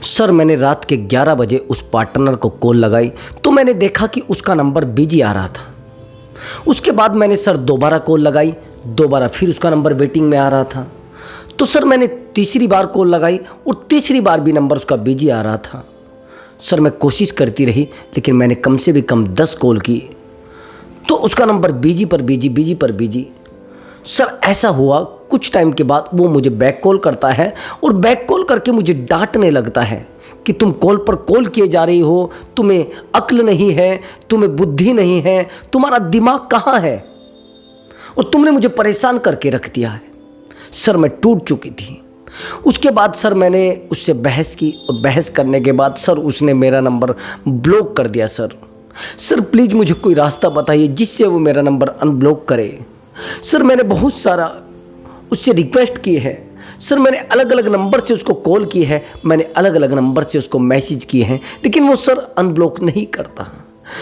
Sir मैंने रात के 11 बजे उस पार्टनर को कॉल लगाई तो मैंने देखा कि उसका नंबर बिजी आ रहा था। उसके बाद मैंने सर दोबारा कॉल लगाई, दोबारा फिर उसका नंबर वेटिंग में आ रहा था। तो सर मैंने तीसरी बार कॉल लगाई और तीसरी बार भी नंबर उसका बिजी आ रहा था। सर मैं कोशिश करती रही लेकिन मैंने कम से भी कम 10 कॉल की तो उसका नंबर बिजी पर बिजी। सर ऐसा हुआ, कुछ टाइम के बाद वो मुझे बैक कॉल करता है और बैक कॉल करके मुझे डांटने लगता है कि तुम कॉल पर कॉल किए जा रही हो, तुम्हें अक्ल नहीं है, तुम्हें बुद्धि नहीं है, तुम्हारा दिमाग कहाँ है और तुमने मुझे परेशान करके रख दिया है। सर मैं टूट चुकी थी। उसके बाद सर मैंने उससे बहस की और बहस करने के बाद सर उसने मेरा नंबर ब्लॉक कर दिया। सर प्लीज़ मुझे कोई रास्ता बताइए जिससे वो मेरा नंबर अनब्लॉक करे। सर मैंने बहुत सारा उससे रिक्वेस्ट की है। सर मैंने अलग अलग नंबर से उसको कॉल की है, मैंने अलग अलग नंबर से उसको मैसेज किए हैं, लेकिन वो सर अनब्लॉक नहीं करता।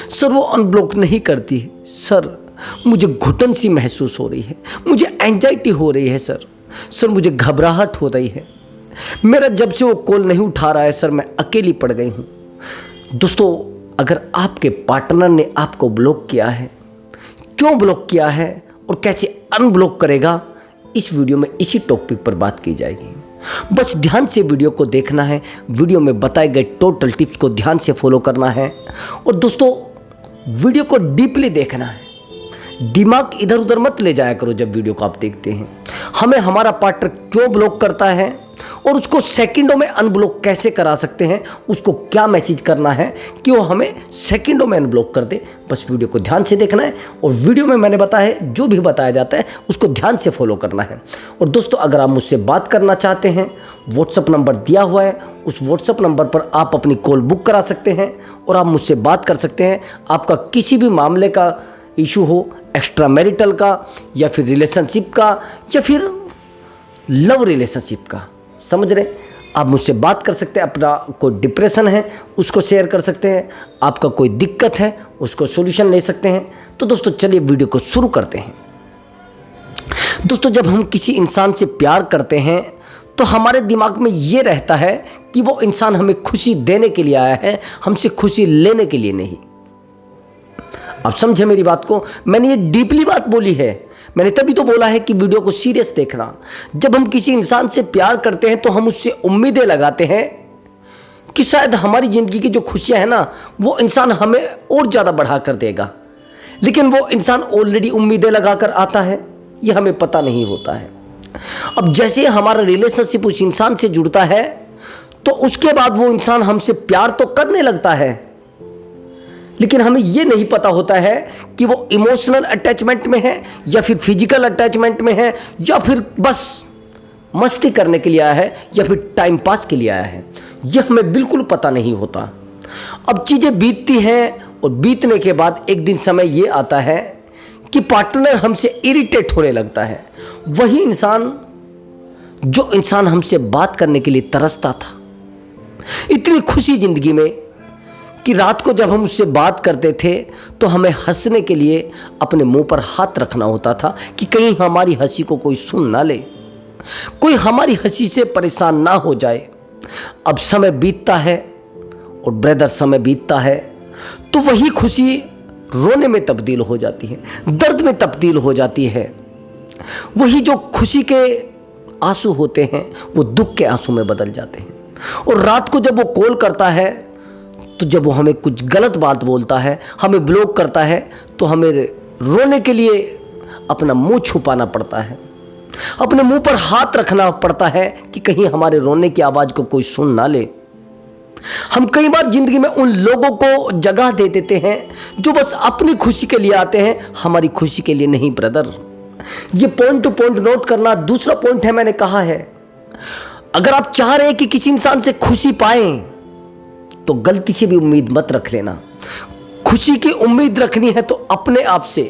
सर वो अनब्लॉक नहीं करती। सर मुझे घुटन सी महसूस हो रही है, मुझे एंजाइटी हो रही है। सर मुझे घबराहट हो रही है। मेरा जब से वो कॉल नहीं उठा रहा है सर मैं अकेली पड़ गई हूँ। दोस्तों अगर आपके पार्टनर ने आपको ब्लॉक किया है, क्यों ब्लॉक किया है और कैसे अनब्लॉक करेगा, इस वीडियो में इसी टॉपिक पर बात की जाएगी। बस ध्यान से वीडियो को देखना है, वीडियो में बताए गए टोटल टिप्स को ध्यान से फॉलो करना है और दोस्तों वीडियो को डीपली देखना है। दिमाग इधर उधर मत ले जाया करो जब वीडियो को आप देखते हैं। हमें हमारा पार्टनर क्यों ब्लॉक करता है और उसको सेकंडों में अनब्लॉक कैसे करा सकते हैं, उसको क्या मैसेज करना है कि वो हमें सेकंडों में अनब्लॉक कर दे। बस वीडियो को ध्यान से देखना है और वीडियो में मैंने बताया है जो भी बताया जाता है उसको ध्यान से फॉलो करना है। और दोस्तों अगर आप मुझसे बात करना चाहते हैं, व्हाट्सअप नंबर दिया हुआ है, उस व्हाट्सअप नंबर पर आप अपनी कॉल बुक करा सकते हैं और आप मुझसे बात कर सकते हैं। आपका किसी भी मामले का इशू हो, एक्स्ट्रा मैरिटल का या फिर रिलेशनशिप का या फिर लव रिलेशनशिप का, समझ रहे, आप मुझसे बात कर सकते हैं। अपना कोई डिप्रेशन है उसको शेयर कर सकते हैं, आपका कोई दिक्कत है उसको सॉल्यूशन ले सकते हैं। तो दोस्तों चलिए वीडियो को शुरू करते हैं। दोस्तों जब हम किसी इंसान से प्यार करते हैं तो हमारे दिमाग में ये रहता है कि वो इंसान हमें खुशी देने के लिए आया है, हमसे खुशी लेने के लिए नहीं। आप समझे मेरी बात को, मैंने ये डीपली बात बोली है, मैंने तभी तो बोला है कि वीडियो को सीरियस देखना। जब हम किसी इंसान से प्यार करते हैं तो हम उससे उम्मीदें लगाते हैं कि शायद हमारी ज़िंदगी की जो खुशियां हैं ना वो इंसान हमें और ज़्यादा बढ़ा कर देगा, लेकिन वो इंसान ऑलरेडी उम्मीदें लगाकर आता है, ये हमें पता नहीं होता है। अब जैसे हमारा रिलेशनशिप उस इंसान से जुड़ता है तो उसके बाद वो इंसान हमसे प्यार तो करने लगता है, लेकिन हमें यह नहीं पता होता है कि वो इमोशनल अटैचमेंट में है या फिर फिजिकल अटैचमेंट में है या फिर बस मस्ती करने के लिए आया है या फिर टाइम पास के लिए आया है, यह हमें बिल्कुल पता नहीं होता। अब चीज़ें बीतती हैं और बीतने के बाद एक दिन समय ये आता है कि पार्टनर हमसे इरिटेट होने लगता है। वही इंसान जो इंसान हमसे बात करने के लिए तरसता था, इतनी खुशी ज़िंदगी में कि रात को जब हम उससे बात करते थे तो हमें हंसने के लिए अपने मुंह पर हाथ रखना होता था कि कहीं हमारी हंसी को कोई सुन ना ले, कोई हमारी हंसी से परेशान ना हो जाए। अब समय बीतता है और ब्रदर समय बीतता है तो वही खुशी रोने में तब्दील हो जाती है, दर्द में तब्दील हो जाती है। वही जो खुशी के आंसू होते हैं वो दुख के आंसू में बदल जाते हैं। और रात को जब वो कॉल करता है तो जब वो हमें कुछ गलत बात बोलता है, हमें ब्लॉक करता है, तो हमें रोने के लिए अपना मुंह छुपाना पड़ता है, अपने मुंह पर हाथ रखना पड़ता है कि कहीं हमारे रोने की आवाज़ को कोई सुन ना ले। हम कई बार जिंदगी में उन लोगों को जगह दे देते हैं जो बस अपनी खुशी के लिए आते हैं, हमारी खुशी के लिए नहीं। ब्रदर ये पॉइंट टू पॉइंट नोट करना। दूसरा पॉइंट है, मैंने कहा है अगर आप चाह रहे हैं कि किसी इंसान से खुशी पाएं तो गलती से भी उम्मीद मत रख लेना। खुशी की उम्मीद रखनी है तो अपने आप से।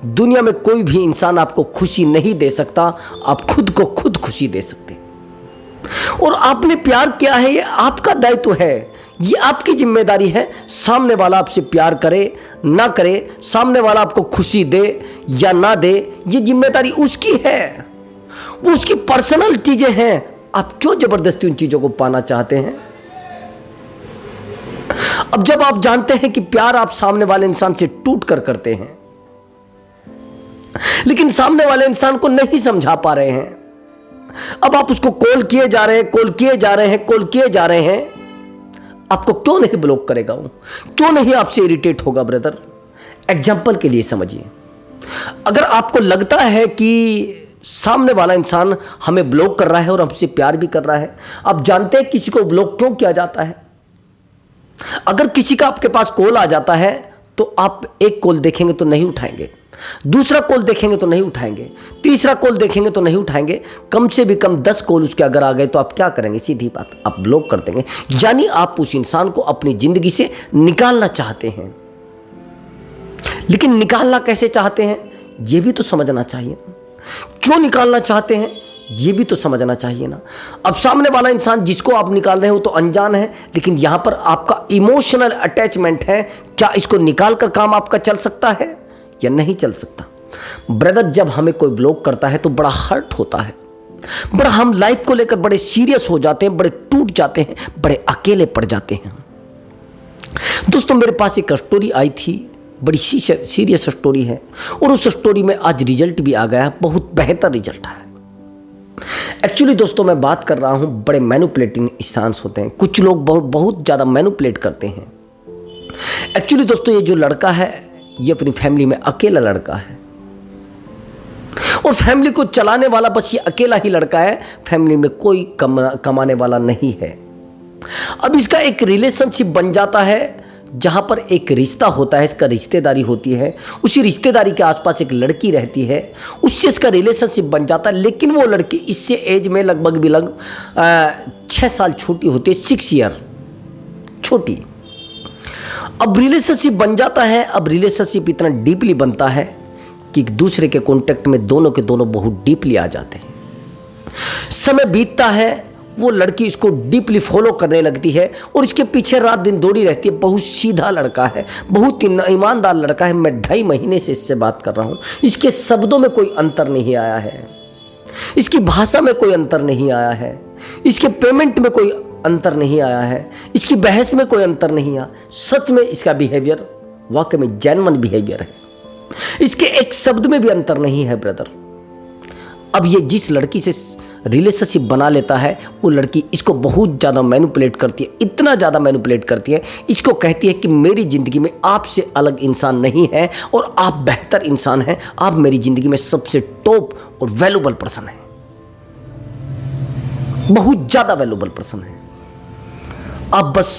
दुनिया में कोई भी इंसान आपको खुशी नहीं दे सकता, आप खुद को खुद खुशी दे सकते हैं। और आपने प्यार किया है, ये आपका दायित्व है, ये आपकी जिम्मेदारी है। सामने वाला आपसे प्यार करे ना करे, सामने वाला आपको खुशी दे या ना दे, ये जिम्मेदारी उसकी है, वो उसकी पर्सनल चीजें हैं। आप क्यों जबरदस्ती उन चीजों को पाना चाहते हैं? अब जब आप जानते हैं कि प्यार आप सामने वाले इंसान से टूट कर करते हैं, लेकिन सामने वाले इंसान को नहीं समझा पा रहे हैं, अब आप उसको कॉल किए जा रहे हैं, कॉल किए जा रहे हैं, कॉल किए जा रहे हैं, आपको क्यों नहीं ब्लॉक करेगा वो? क्यों नहीं आपसे इरिटेट होगा ब्रदर? एग्जाम्पल के लिए समझिए, अगर आपको लगता है कि सामने वाला इंसान हमें ब्लॉक कर रहा है और हमसे प्यार भी कर रहा है, आप जानते हैं किसी को ब्लॉक क्यों किया जाता है? अगर किसी का आपके पास कॉल आ जाता है तो आप एक कॉल देखेंगे तो नहीं उठाएंगे, दूसरा कॉल देखेंगे तो नहीं उठाएंगे, तीसरा कॉल देखेंगे तो नहीं उठाएंगे, कम से भी कम 10 कॉल उसके अगर आ गए तो आप क्या करेंगे? सीधी बात, आप ब्लॉक कर देंगे। यानी आप उस इंसान को अपनी जिंदगी से निकालना चाहते हैं। लेकिन निकालना कैसे चाहते हैं यह भी तो समझना चाहिए। क्यों निकालना चाहते हैं ये भी तो समझना चाहिए ना। अब सामने वाला इंसान जिसको आप निकाल रहे हो तो अनजान है, लेकिन यहां पर आपका इमोशनल अटैचमेंट है। क्या इसको निकाल कर काम आपका चल सकता है या नहीं चल सकता? ब्रदर, जब हमें कोई ब्लॉक करता है तो बड़ा हर्ट होता है, बड़ा हम लाइफ को लेकर बड़े सीरियस हो जाते हैं, बड़े टूट जाते हैं, बड़े अकेले पड़ जाते हैं। दोस्तों, मेरे पास एक स्टोरी आई थी, बड़ी सीरियस स्टोरी है, और उस स्टोरी में आज रिजल्ट भी आ गया, बहुत बेहतर रिजल्ट है। एक्चुअली दोस्तों, मैं बात कर रहा हूं, बड़े मैनिपुलेटिंग इंसान्स होते हैं, कुछ लोग बहुत ज़्यादा मैनिपुलेट करते हैं। एक्चुअली दोस्तों, ये जो लड़का है ये अपनी फैमिली में अकेला लड़का है, और फैमिली को चलाने वाला बस ये अकेला ही लड़का है, फैमिली में कोई कमाने वाला नहीं है। अब इसका एक रिलेशनशिप बन जाता है जहां पर एक रिश्ता होता है, इसका रिश्तेदारी होती है, उसी रिश्तेदारी के आसपास एक लड़की रहती है, उससे इसका रिलेशनशिप बन जाता है। लेकिन वो लड़की इससे एज में लगभग 6 साल छोटी होती है, 6 ईयर छोटी। अब रिलेशनशिप बन जाता है। अब रिलेशनशिप इतना डीपली बनता है कि एक दूसरे के कॉन्टेक्ट में दोनों के दोनों बहुत डीपली आ जाते हैं। समय बीतता है, वो लड़की इसको डीपली फॉलो करने लगती है और इसके पीछे रात दिन दौड़ी रहती है। बहुत सीधा लड़का है, बहुत ईमानदार लड़का है। मैं 2.5 महीने से इससे बात कर रहा हूँ। इसके शब्दों में कोई अंतर नहीं आया है, इसकी भाषा में कोई अंतर नहीं आया है, इसके पेमेंट में कोई अंतर नहीं आया है, इसकी बहस में कोई अंतर नहीं आया। सच में इसका बिहेवियर वाकई में जेन्युइन बिहेवियर है, इसके एक शब्द में भी अंतर नहीं है ब्रदर। अब ये जिस लड़की से रिलेशनशिप बना लेता है, वो लड़की इसको बहुत ज़्यादा मैनिपुलेट करती है, इतना ज़्यादा मैनिपुलेट करती है, इसको कहती है कि मेरी ज़िंदगी में आपसे अलग इंसान नहीं है और आप बेहतर इंसान हैं, आप मेरी ज़िंदगी में सबसे टॉप और वैल्यूबल पर्सन हैं, बहुत ज़्यादा वैल्यूबल पर्सन है। आप बस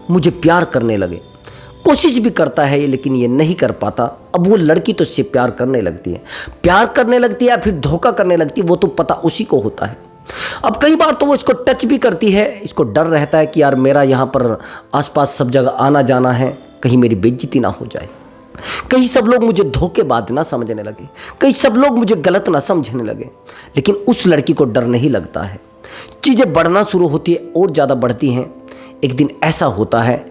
मुझे प्यार करने लगे। कोशिश भी करता है ये, लेकिन ये नहीं कर पाता। अब वो लड़की तो इससे प्यार करने लगती है, प्यार करने लगती है या फिर धोखा करने लगती है, वो तो पता उसी को होता है। अब कई बार तो वो इसको टच भी करती है, इसको डर रहता है कि यार मेरा यहाँ पर आसपास सब जगह आना जाना है, कहीं मेरी बेइज्जती ना हो जाए, कहीं सब लोग मुझे धोखेबाज ना समझने लगे, कहीं सब लोग मुझे गलत ना समझने लगे। लेकिन उस लड़की को डर नहीं लगता है। चीज़ें बढ़ना शुरू होती है और ज़्यादा बढ़ती हैं। एक दिन ऐसा होता है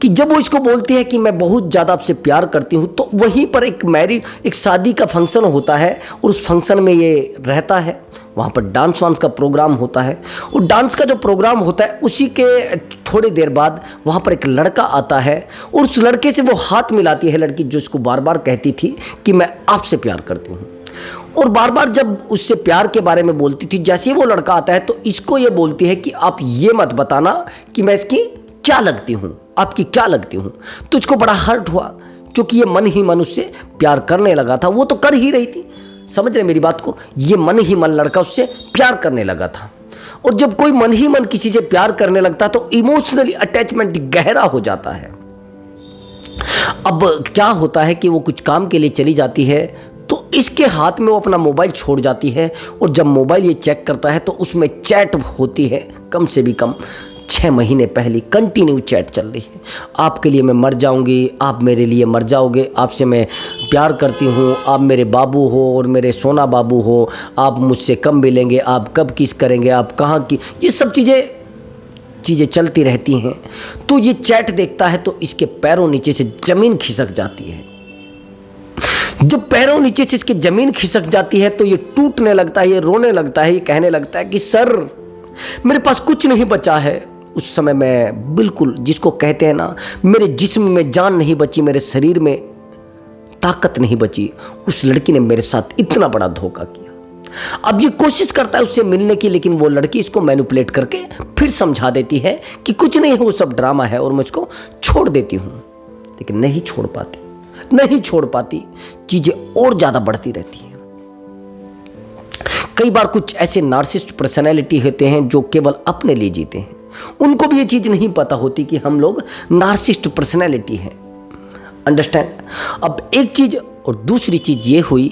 कि जब वो इसको बोलती है कि मैं बहुत ज़्यादा आपसे प्यार करती हूँ, तो वहीं पर एक शादी का फंक्शन होता है और उस फंक्शन में ये रहता है। वहाँ पर डांस वांस का प्रोग्राम होता है, और डांस का जो प्रोग्राम होता है उसी के थोड़ी देर बाद वहाँ पर एक लड़का आता है और उस लड़के से वो हाथ मिलाती है लड़की, जो इसको बार बार कहती थी कि मैं आपसे प्यार करती हूँ। और बार बार जब उससे प्यार के बारे में बोलती थी, जैसे ही वो लड़का आता है तो इसको ये बोलती है कि आप ये मत बताना कि मैं इसकी क्या लगती हूँ, आपकी क्या लगती हूँ। तो इसको बड़ा हर्ट हुआ, क्योंकि ये मन ही मन उससे प्यार करने लगा था। वो तो कर ही रही थी, समझ रहे मेरी बात को, ये मन ही मन लड़का उससे प्यार करने लगा था। और जब कोई मन ही मन किसी से प्यार करने लगता तो इमोशनली अटैचमेंट गहरा हो जाता है। अब क्या होता है कि वो कुछ काम के लिए चली जाती है, तो इसके हाथ में वो अपना मोबाइल छोड़ जाती है, और जब मोबाइल ये चेक करता है तो उसमें चैट होती है, कम से भी कम 6 महीने पहले कंटिन्यू चैट चल रही है। आपके लिए मैं मर जाऊंगी, आप मेरे लिए मर जाओगे, आपसे मैं प्यार करती हूँ, आप मेरे बाबू हो और मेरे सोना बाबू हो, आप मुझसे कब मिलेंगे, आप कब किस करेंगे, आप कहाँ की, ये सब चीज़ें चलती रहती हैं। तो ये चैट देखता है तो इसके पैरों नीचे से ज़मीन खिसक जाती है। जब पैरों नीचे से इसकी ज़मीन खिसक जाती है तो ये टूटने लगता है, ये रोने लगता है, ये कहने लगता है कि सर मेरे पास कुछ नहीं बचा है, उस समय मैं बिल्कुल, जिसको कहते हैं ना, मेरे जिस्म में जान नहीं बची, मेरे शरीर में ताकत नहीं बची। उस लड़की ने मेरे साथ इतना बड़ा धोखा किया। अब ये कोशिश करता है उससे मिलने की, लेकिन वो लड़की इसको मैनिपुलेट करके फिर समझा देती है कि कुछ नहीं है, वो सब ड्रामा है और मैं इसको छोड़ देती हूँ। लेकिन नहीं छोड़ पाती, नहीं छोड़ पाती, चीजें और ज्यादा बढ़ती रहती हैं। कई बार कुछ ऐसे नार्सिसिस्ट पर्सनैलिटी होते हैं जो केवल अपने लिए जीते हैं। उनको भी ये चीज नहीं पता होती कि हम लोग नार्सिसिस्ट पर्सनैलिटी हैं। अंडरस्टैंड? अब एक चीज और दूसरी चीज ये हुई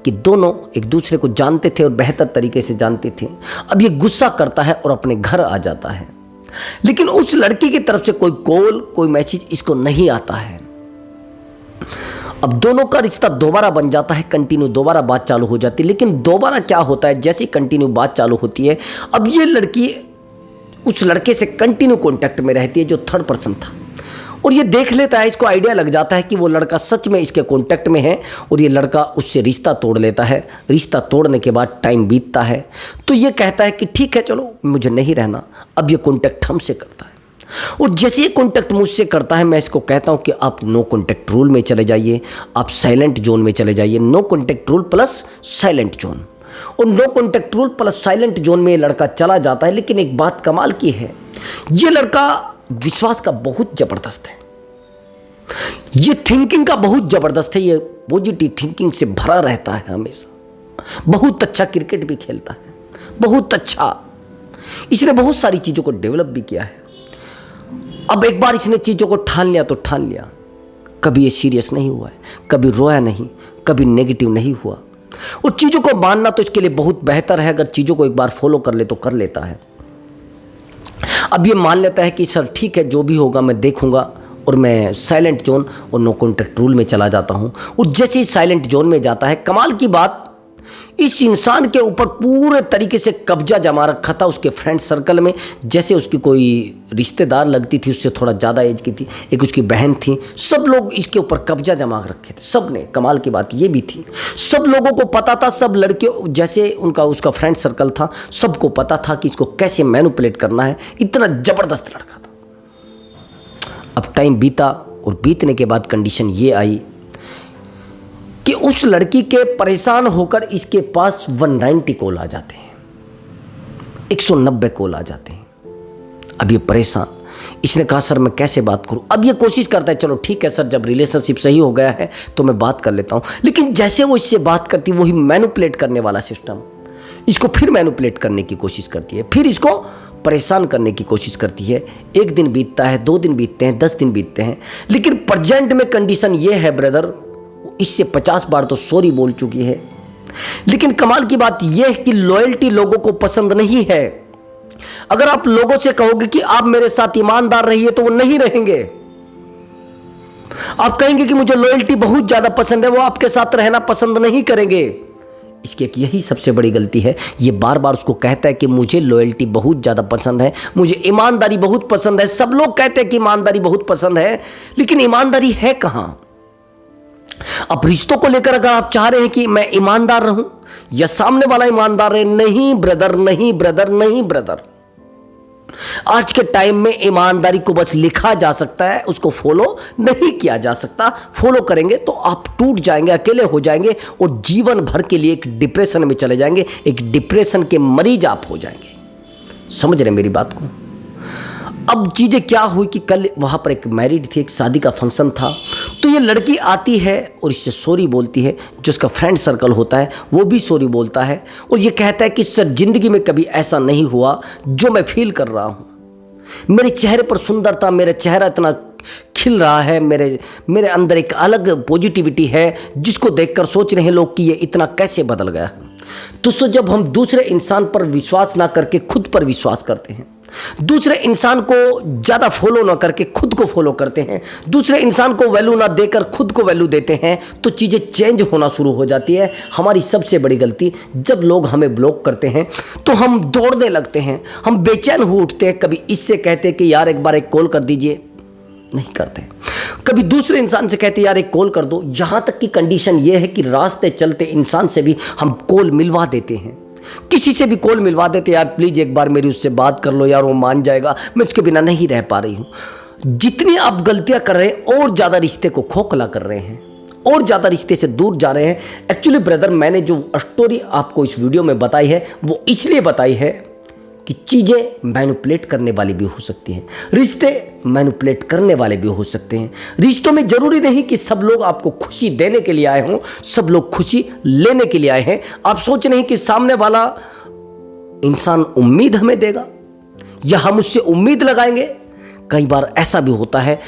कि दोनों एक दूसरे को जानते थे और बेहतर तरीके से जानते थे। अब ये गुस्सा करता है और अपने घर आ जाता है, लेकिन उस लड़की की तरफ से कोई कॉल, कोई मैसेज इसको नहीं आता है। अब दोनों का रिश्ता दोबारा बन जाता है, कंटिन्यू दोबारा बात चालू हो जाती है। लेकिन दोबारा क्या होता है, जैसे कंटिन्यू बात चालू होती है, अब ये लड़की उस लड़के से कंटिन्यू कॉन्टैक्ट में रहती है जो थर्ड पर्सन था, और ये देख लेता है, इसको आइडिया लग जाता है कि वो लड़का सच में इसके कॉन्टैक्ट में है, और ये लड़का उससे रिश्ता तोड़ लेता है। रिश्ता तोड़ने के बाद टाइम बीतता है तो ये कहता है कि ठीक है चलो, मुझे नहीं रहना। अब ये कॉन्टैक्ट हमसे करता है, और जैसे ये कॉन्टैक्ट मुझसे करता है, मैं इसको कहता हूँ कि आप नो कॉन्टैक्ट रूल में चले जाइए, आप साइलेंट जोन में चले जाइए। No contact rule plus silent zone, और no contact rule plus silent zone में ये लड़का चला जाता है। लेकिन एक बात कमाल की है, ये लड़का विश्वास का बहुत जबरदस्त है, ये थिंकिंग का बहुत जबरदस्त है, ये पॉजिटिव थिंकिंग से भरा रहता है हमेशा। बहुत अच्छा क्रिकेट भी खेलता है, बहुत अच्छा, इसने बहुत सारी चीजों को डेवलप भी किया है। अब एक बार इसने चीजों को ठान लिया तो ठान लिया, कभी ये सीरियस नहीं हुआ है, कभी रोया नहीं, कभी नेगेटिव नहीं हुआ। और चीजों को मानना तो इसके लिए बहुत बेहतर है, अगर चीजों को एक बार फॉलो कर ले तो कर लेता है। अब ये मान लेता है कि सर ठीक है, जो भी होगा मैं देखूंगा, और मैं साइलेंट जोन और नो कॉन्टैक्ट रूल में चला जाता हूं। और जैसे ही साइलेंट जोन में जाता है, कमाल की बात, इस इंसान के ऊपर पूरे तरीके से कब्जा जमा रखा था उसके फ्रेंड सर्कल में। जैसे उसकी कोई रिश्तेदार लगती थी, उससे थोड़ा ज़्यादा एज की थी, एक उसकी बहन थी, सब लोग इसके ऊपर कब्जा जमा रखे थे, सब ने। कमाल की बात ये भी थी, सब लोगों को पता था, सब लड़के, जैसे उसका फ्रेंड सर्कल था, सबको पता था कि इसको कैसे मैनिपुलेट करना है। इतना ज़बरदस्त लड़का था। अब टाइम बीता, और बीतने के बाद कंडीशन ये आई कि उस लड़की के परेशान होकर इसके पास 190 कॉल आ जाते हैं, 190 कॉल आ जाते हैं। अब ये परेशान, इसने कहा सर मैं कैसे बात करूं। अब ये कोशिश करता है, चलो ठीक है सर, जब रिलेशनशिप सही हो गया है तो मैं बात कर लेता हूं। लेकिन जैसे वो इससे बात करती, वही मैनिपुलेट करने वाला सिस्टम इसको फिर मैनिपुलेट करने की कोशिश करती है, फिर इसको परेशान करने की कोशिश करती है। एक दिन बीतता है, 2 दिन बीतते हैं, 10 दिन बीतते हैं, लेकिन प्रेजेंट में कंडीशन ये है ब्रदर, इससे 50 बार तो सॉरी बोल चुकी है। लेकिन कमाल की बात यह है कि लॉयल्टी लोगों को पसंद नहीं है। अगर आप लोगों से कहोगे कि आप मेरे साथ ईमानदार रहिए, तो वो नहीं रहेंगे। आप कहेंगे कि मुझे लॉयल्टी बहुत ज्यादा पसंद है, वो आपके साथ रहना पसंद नहीं करेंगे। इसकी एक यही सबसे बड़ी गलती है। ये बार बार उसको कहता है कि मुझे लॉयल्टी बहुत ज़्यादा पसंद है, मुझे ईमानदारी बहुत पसंद है। सब लोग कहते हैं कि ईमानदारी बहुत पसंद है, लेकिन ईमानदारी है कहाँ? अब रिश्तों को लेकर अगर आप चाह रहे हैं कि मैं ईमानदार रहूं या सामने वाला ईमानदार रहे, नहीं ब्रदर, नहीं ब्रदर, नहीं ब्रदर। आज के टाइम में ईमानदारी को बस लिखा जा सकता है, उसको फॉलो नहीं किया जा सकता। फॉलो करेंगे तो आप टूट जाएंगे, अकेले हो जाएंगे, और जीवन भर के लिए एक डिप्रेशन में चले जाएंगे, एक डिप्रेशन के मरीज आप हो जाएंगे। समझ रहे मेरी बात को? अब चीज़ें क्या हुई कि कल वहाँ पर एक मैरिड थी, एक शादी का फंक्शन था, तो ये लड़की आती है और इससे सॉरी बोलती है। जो उसका फ्रेंड सर्कल होता है वो भी सॉरी बोलता है, और ये कहता है कि सर ज़िंदगी में कभी ऐसा नहीं हुआ जो मैं फील कर रहा हूँ। मेरे चेहरे पर सुंदरता, मेरा चेहरा इतना खिल रहा है, मेरे अंदर एक अलग पॉजिटिविटी है जिसको देखकर सोच रहे हैं लोग कि ये इतना कैसे बदल गया। दोस्तों, जब हम दूसरे इंसान पर विश्वास ना करके खुद पर विश्वास करते हैं, दूसरे इंसान को ज़्यादा फॉलो ना करके खुद को फॉलो करते हैं, दूसरे इंसान को वैल्यू ना देकर खुद को वैल्यू देते हैं, तो चीज़ें चेंज होना शुरू हो जाती है। हमारी सबसे बड़ी गलती, जब लोग हमें ब्लॉक करते हैं तो हम दौड़ने लगते हैं, हम बेचैन हो उठते हैं। कभी इससे कहते हैं कि यार एक बार एक कॉल कर दीजिए, नहीं करते। कभी दूसरे इंसान से कहते यार एक कॉल कर दो। यहाँ तक की कंडीशन ये है कि रास्ते चलते इंसान से भी हम कॉल मिलवा देते हैं। किसी से भी कॉल मिलवा देते, यार प्लीज एक बार मेरी उससे बात कर लो यार, वो मान जाएगा, मैं उसके बिना नहीं रह पा रही हूं। जितनी आप गलतियां कर रहे हैं और ज्यादा रिश्ते को खोखला कर रहे हैं और ज्यादा रिश्ते से दूर जा रहे हैं। एक्चुअली ब्रदर, मैंने जो स्टोरी आपको इस वीडियो में बताई है वो इसलिए बताई है कि चीजें मैनिपुलेट करने वाली भी हो सकती हैं, रिश्ते मैनिपुलेट करने वाले भी हो सकते हैं। रिश्तों में जरूरी नहीं कि सब लोग आपको खुशी देने के लिए आए हों, सब लोग खुशी लेने के लिए आए हैं। आप सोच नहीं कि सामने वाला इंसान उम्मीद हमें देगा या हम उससे उम्मीद लगाएंगे। कई बार ऐसा भी होता है,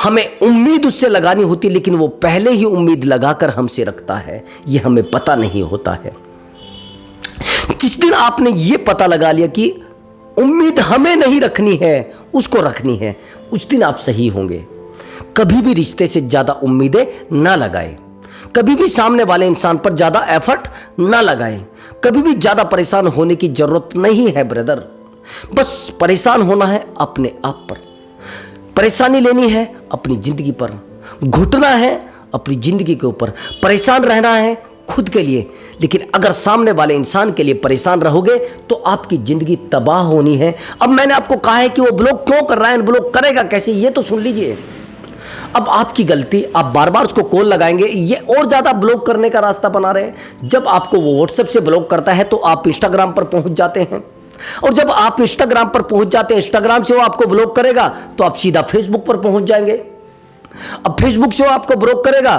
हमें उम्मीद उससे लगानी होती लेकिन वो पहले ही उम्मीद लगाकर हमसे रखता है, ये हमें पता नहीं होता है। जिस दिन आपने ये पता लगा लिया कि उम्मीद हमें नहीं रखनी है, उसको रखनी है, उस दिन आप सही होंगे। कभी भी रिश्ते से ज्यादा उम्मीदें ना लगाएं, कभी भी सामने वाले इंसान पर ज्यादा एफर्ट ना लगाएं, कभी भी ज्यादा परेशान होने की जरूरत नहीं है ब्रदर। बस परेशान होना है अपने आप पर, परेशानी लेनी है अपनी जिंदगी पर, घुटना है अपनी जिंदगी के ऊपर, परेशान रहना है खुद के लिए। लेकिन अगर सामने वाले इंसान के लिए परेशान रहोगे तो आपकी जिंदगी तबाह होनी है। अब मैंने आपको कहा है कि वो ब्लॉक क्यों कर रहा है, ब्लॉक करेगा कैसे, ये तो सुन लीजिए। अब आपकी गलती, आप बार बार उसको कॉल लगाएंगे, ये और ज्यादा ब्लॉक करने का रास्ता बना रहे हैं। जब आपको वो व्हाट्सएप से ब्लॉक करता है तो आप इंस्टाग्राम पर पहुंच जाते हैं, और जब आप इंस्टाग्राम पर पहुंच जाते हैं, इंस्टाग्राम से वो आपको ब्लॉक करेगा तो आप सीधा फेसबुक पर पहुंच जाएंगे। अब फेसबुक से वो आपको ब्लॉक करेगा,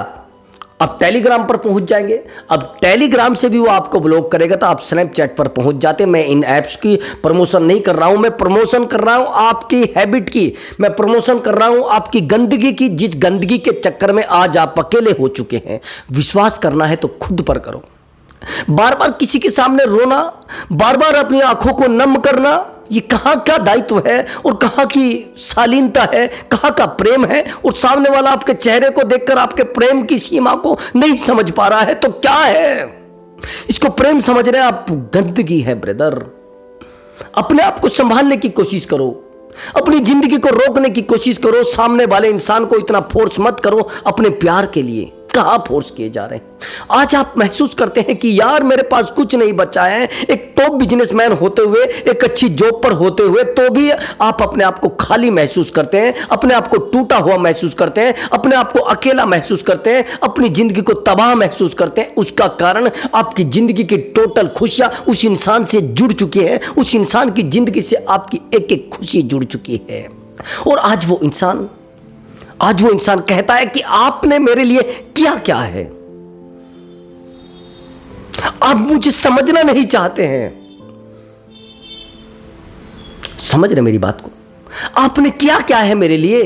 अब टेलीग्राम पर पहुंच जाएंगे। अब टेलीग्राम से भी वो आपको ब्लॉक करेगा तो आप स्नैपचैट पर पहुंच जाते हैं। मैं इन ऐप्स की प्रमोशन नहीं कर रहा हूं, मैं प्रमोशन कर रहा हूं आपकी हैबिट की, मैं प्रमोशन कर रहा हूं आपकी गंदगी की, जिस गंदगी के चक्कर में आज आप अकेले हो चुके हैं। विश्वास करना है तो खुद पर करो। बार बार किसी के सामने रोना, बार बार अपनी आंखों को नम करना, ये कहां का दायित्व है और कहां की शालीनता है, कहां का प्रेम है। और सामने वाला आपके चेहरे को देखकर आपके प्रेम की सीमा को नहीं समझ पा रहा है तो क्या है, इसको प्रेम समझ रहे हैं आप, गंदगी है ब्रदर। अपने आप को संभालने की कोशिश करो, अपनी जिंदगी को रोकने की कोशिश करो। सामने वाले इंसान को इतना फोर्स मत करो अपने प्यार के लिए। कहां फोर्स किए जा रहे हैं। आज आप महसूस करते हैं कि यार मेरे पास कुछ नहीं बचा है, एक टॉप बिजनेसमैन होते हुए, एक अच्छी जॉब पर होते हुए, तो भी आप अपने आप को खाली महसूस करते हैं, अपने आप को टूटा हुआ महसूस करते हैं, अपने आप को अकेला महसूस करते हैं, अपनी जिंदगी को तबाह महसूस करते हैं। उसका कारण आपकी जिंदगी की टोटल खुशियां उस इंसान से जुड़ चुकी है, उस इंसान की जिंदगी से आपकी एक एक खुशी जुड़ चुकी है। और आज वो इंसान कहता है कि आपने मेरे लिए किया क्या है। आप मुझे समझना नहीं चाहते हैं। समझ रहे मेरी बात को? आपने किया क्या है मेरे लिए,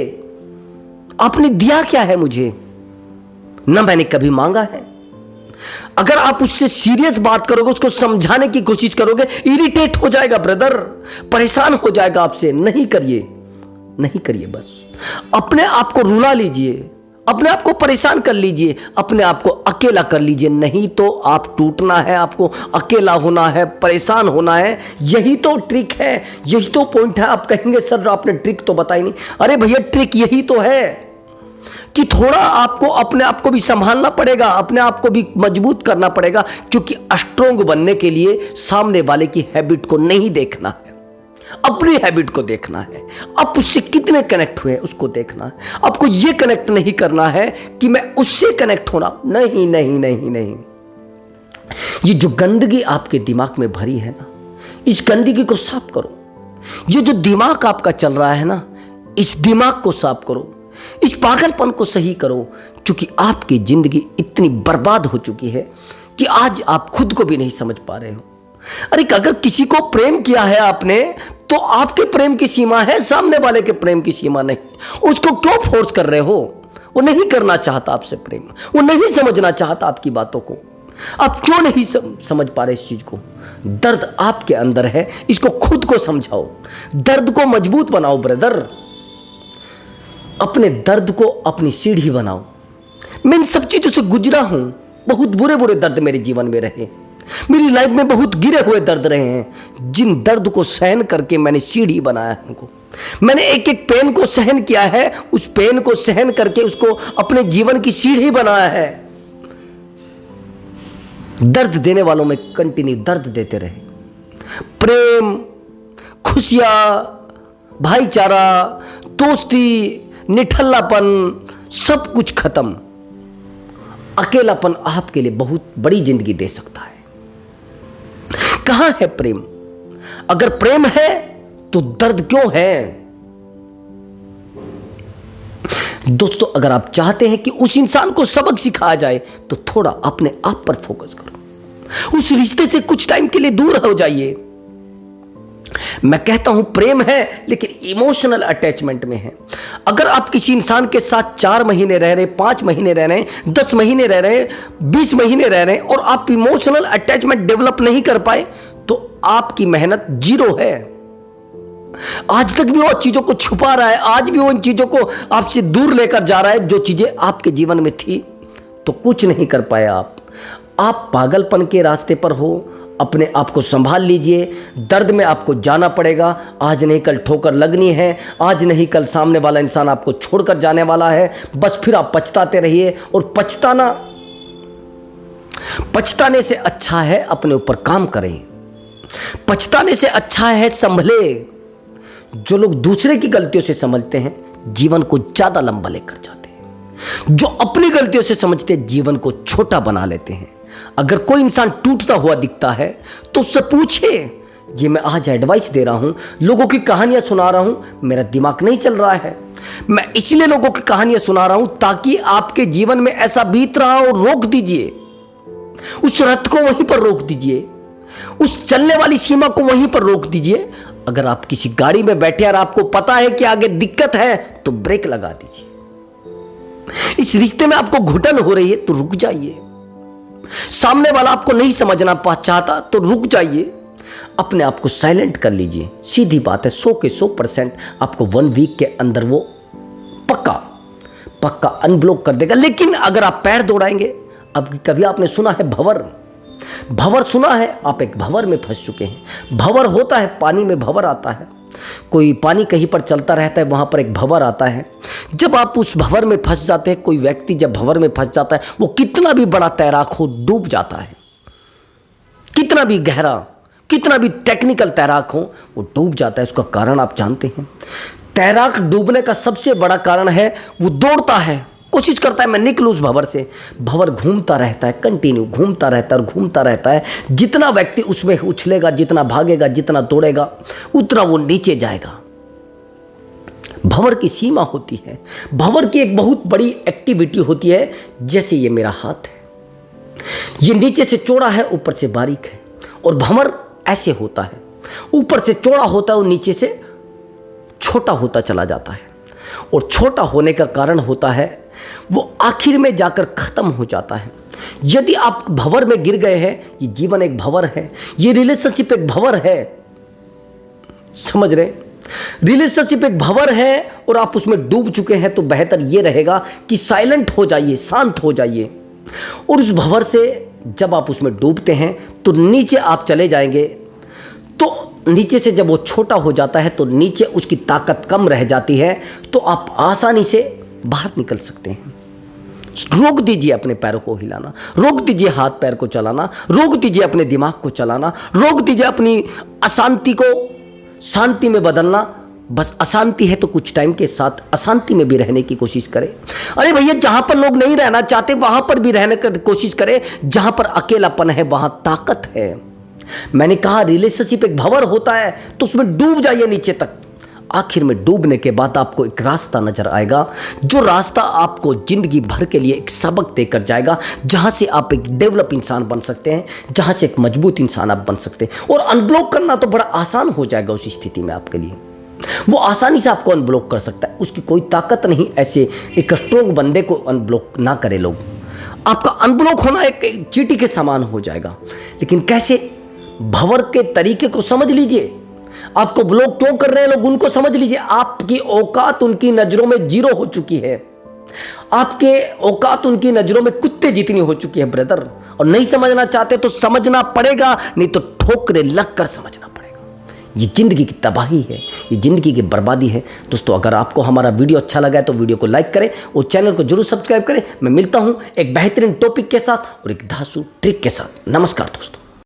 आपने दिया क्या है मुझे, ना मैंने कभी मांगा है। अगर आप उससे सीरियस बात करोगे, उसको समझाने की कोशिश करोगे, इरिटेट हो जाएगा ब्रदर, परेशान हो जाएगा आपसे। नहीं करिए। बस अपने आप को रुला लीजिए, अपने आप को परेशान कर लीजिए, अपने आप को अकेला कर लीजिए। नहीं तो आप टूटना है, आपको अकेला होना है, परेशान होना है। यही तो ट्रिक है, यही तो पॉइंट है। आप कहेंगे सर आपने ट्रिक तो बताई नहीं। अरे भैया, ट्रिक यही तो है कि थोड़ा आपको अपने आप को भी संभालना पड़ेगा, अपने आप को भी मजबूत करना पड़ेगा। क्योंकि स्ट्रोंग बनने के लिए सामने वाले की हैबिट को नहीं देखना है, अपनी हैबिट को देखना है। आप उससे कितने कनेक्ट हुए उसको देखना है। आपको यह कनेक्ट नहीं करना है कि मैं उससे कनेक्ट होना, नहीं। ये जो गंदगी आपके दिमाग में भरी है ना, इस गंदगी को साफ करो। ये जो दिमाग आपका चल रहा है ना, इस दिमाग को साफ करो, इस पागलपन को सही करो। क्योंकि आपकी जिंदगी इतनी बर्बाद हो चुकी है कि आज आप खुद को भी नहीं समझ पा रहे हो। अरे अगर किसी को प्रेम किया है आपने, तो आपके प्रेम की सीमा है, सामने वाले के प्रेम की सीमा नहीं। उसको क्यों फोर्स कर रहे हो? वो नहीं करना चाहता आपसे प्रेम, वो नहीं समझना चाहता आपकी बातों को। आप क्यों नहीं समझ पा रहे इस चीज को? दर्द आपके अंदर है, इसको खुद को समझाओ, दर्द को मजबूत बनाओ ब्रदर। अपने दर्द को अपनी सीढ़ी बनाओ। मैं इन सब चीजों से गुजरा हूं, बहुत बुरे दर्द मेरे जीवन में रहे, मेरी लाइफ में बहुत गिरे हुए दर्द रहे हैं। जिन दर्द को सहन करके मैंने सीढ़ी बनाया हमको, मैंने एक एक पेन को सहन किया है, उस पेन को सहन करके उसको अपने जीवन की सीढ़ी बनाया है। दर्द देने वालों में कंटिन्यू दर्द देते रहे। प्रेम, खुशियाँ, भाईचारा, दोस्ती, निठल्लापन, सब कुछ खत्म। अकेलापन आपके लिए बहुत बड़ी जिंदगी दे सकता है। कहां है प्रेम? अगर प्रेम है तो दर्द क्यों है? दोस्तों, अगर आप चाहते हैं कि उस इंसान को सबक सिखाया जाए तो थोड़ा अपने आप पर फोकस करो। उस रिश्ते से कुछ टाइम के लिए दूर हो जाइए। मैं कहता हूं प्रेम है लेकिन इमोशनल अटैचमेंट में है। अगर आप किसी इंसान के साथ 4 महीने रह रहे, 5 महीने रह रहे, 10 महीने रह रहे, 20 महीने रह रहे और आप इमोशनल अटैचमेंट डेवलप नहीं कर पाए तो आपकी मेहनत जीरो है। आज तक भी वो चीजों को छुपा रहा है, आज भी वो इन चीजों को आपसे दूर लेकर जा रहा है जो चीजें आपके जीवन में थी, तो कुछ नहीं कर पाए आप पागलपन के रास्ते पर हो। अपने आप को संभाल लीजिए। दर्द में आपको जाना पड़ेगा। आज नहीं कल ठोकर लगनी है, आज नहीं कल सामने वाला इंसान आपको छोड़कर जाने वाला है। बस फिर आप पछताते रहिए और पछताने से अच्छा है अपने ऊपर काम करें। पछताने से अच्छा है संभले। जो लोग दूसरे की गलतियों से समझते हैं जीवन को ज्यादा लंबा लेकर जाते हैं। जो अपनी गलतियों से समझते हैं जीवन को छोटा बना लेते हैं। अगर कोई इंसान टूटता हुआ दिखता है तो उससे पूछे। ये मैं आज एडवाइस दे रहा हूं, लोगों की कहानियां सुना रहा हूं, मेरा दिमाग नहीं चल रहा है। मैं इसलिए लोगों की कहानियां सुना रहा हूं ताकि आपके जीवन में ऐसा बीत रहा हो, रोक दीजिए। उस रथ को वहीं पर रोक दीजिए, उस चलने वाली सीमा को वहीं पर रोक दीजिए। अगर आप किसी गाड़ी में बैठे और आपको पता है कि आगे दिक्कत है तो ब्रेक लगा दीजिए। इस रिश्ते में आपको घुटन हो रही है तो रुक जाइए। सामने वाला आपको नहीं समझना चाहता तो रुक जाइए। अपने आप को साइलेंट कर लीजिए। सीधी बात है, 100 के 100% आपको 1 वीक के अंदर वो पक्का अनब्लॉक कर देगा। लेकिन अगर आप पैर दौड़ाएंगे, अब कभी आपने सुना है भंवर सुना है? आप एक भंवर में फंस चुके हैं। भंवर होता है, पानी में भंवर आता है। कोई पानी कहीं पर चलता रहता है, वहां पर एक भंवर आता है। जब आप उस भंवर में फंस जाते हैं, कोई व्यक्ति जब भंवर में फंस जाता है, वो कितना भी बड़ा तैराक हो डूब जाता है। कितना भी गहरा, कितना भी टेक्निकल तैराक हो, वो डूब जाता है। उसका कारण आप जानते हैं? तैराक डूबने का सबसे बड़ा कारण है वो दौड़ता है, कोशिश करता है मैं निकलूं उस भंवर से। भंवर घूमता रहता है, कंटिन्यू घूमता रहता है और घूमता रहता है। जितना व्यक्ति उसमें उछलेगा, जितना भागेगा, जितना दौड़ेगा, उतना वो नीचे जाएगा। भंवर की सीमा होती है। भंवर की एक बहुत बड़ी एक्टिविटी होती है। जैसे ये मेरा हाथ है, ये नीचे से चौड़ा है, ऊपर से बारीक है। और भंवर ऐसे होता है, ऊपर से चौड़ा होता है और नीचे से छोटा होता चला जाता है। और छोटा होने का कारण होता है वो आखिर में जाकर खत्म हो जाता है। यदि आप भंवर में गिर गए हैं, ये जीवन एक भंवर है, ये रिलेशनशिप एक भंवर है। समझ रहे? रिलेशनशिप एक भंवर है और आप उसमें डूब चुके हैं, तो बेहतर ये रहेगा कि साइलेंट हो जाइए, शांत हो जाइए। और उस भंवर से जब आप उसमें डूबते हैं तो नीचे आप चले जाएंगे। तो नीचे से जब वो छोटा हो जाता है तो नीचे उसकी ताकत कम रह जाती है, तो आप आसानी से बाहर निकल सकते हैं। रोक दीजिए अपने पैरों को हिलाना, रोक दीजिए हाथ पैर को चलाना, रोक दीजिए अपने दिमाग को चलाना, रोक दीजिए अपनी अशांति को शांति में बदलना। बस अशांति है तो कुछ टाइम के साथ अशांति में भी रहने की कोशिश करें। अरे भैया, जहां पर लोग नहीं रहना चाहते वहां पर भी रहने की कोशिश करें। जहां पर अकेलापन है वहां ताकत है। मैंने कहा रिलेशनशिप एक भंवर होता है, तो उसमें डूब जाइए नीचे तक। आखिर में डूबने के बाद आपको एक रास्ता नजर आएगा, जो रास्ता आपको जिंदगी भर के लिए एक सबक देकर जाएगा, जहां से आप एक डेवलप इंसान बन सकते हैं, जहां से एक मजबूत इंसान आप बन सकते हैं। और अनब्लॉक करना तो बड़ा आसान हो जाएगा उस स्थिति में आपके लिए। वो आसानी से आपको अनब्लॉक कर सकता है, उसकी कोई ताकत नहीं ऐसे एक स्ट्रोंग बंदे को अनब्लॉक ना करे लोग। आपका अनब्लॉक होना एक चींटी के समान हो जाएगा। लेकिन कैसे? भंवर के तरीके को समझ लीजिए। आपको ब्लॉक क्यों कर रहे हैं लोग, उनको समझ लीजिए। आपकी औकात उनकी नजरों में जीरो हो चुकी है। आपके औकात उनकी नजरों में कुत्ते जितनी हो चुकी है ब्रदर। और नहीं समझना चाहते तो समझना पड़ेगा, नहीं तो ठोकरे लगकर समझना पड़ेगा। ये जिंदगी की तबाही है, ये जिंदगी की बर्बादी है। दोस्तों, अगर आपको हमारा वीडियो अच्छा लगा है तो वीडियो को लाइक करें और चैनल को जरूर सब्सक्राइब करें। मैं मिलता हूं एक बेहतरीन टॉपिक के साथ और एक धांसू ट्रिक के साथ। नमस्कार दोस्तों।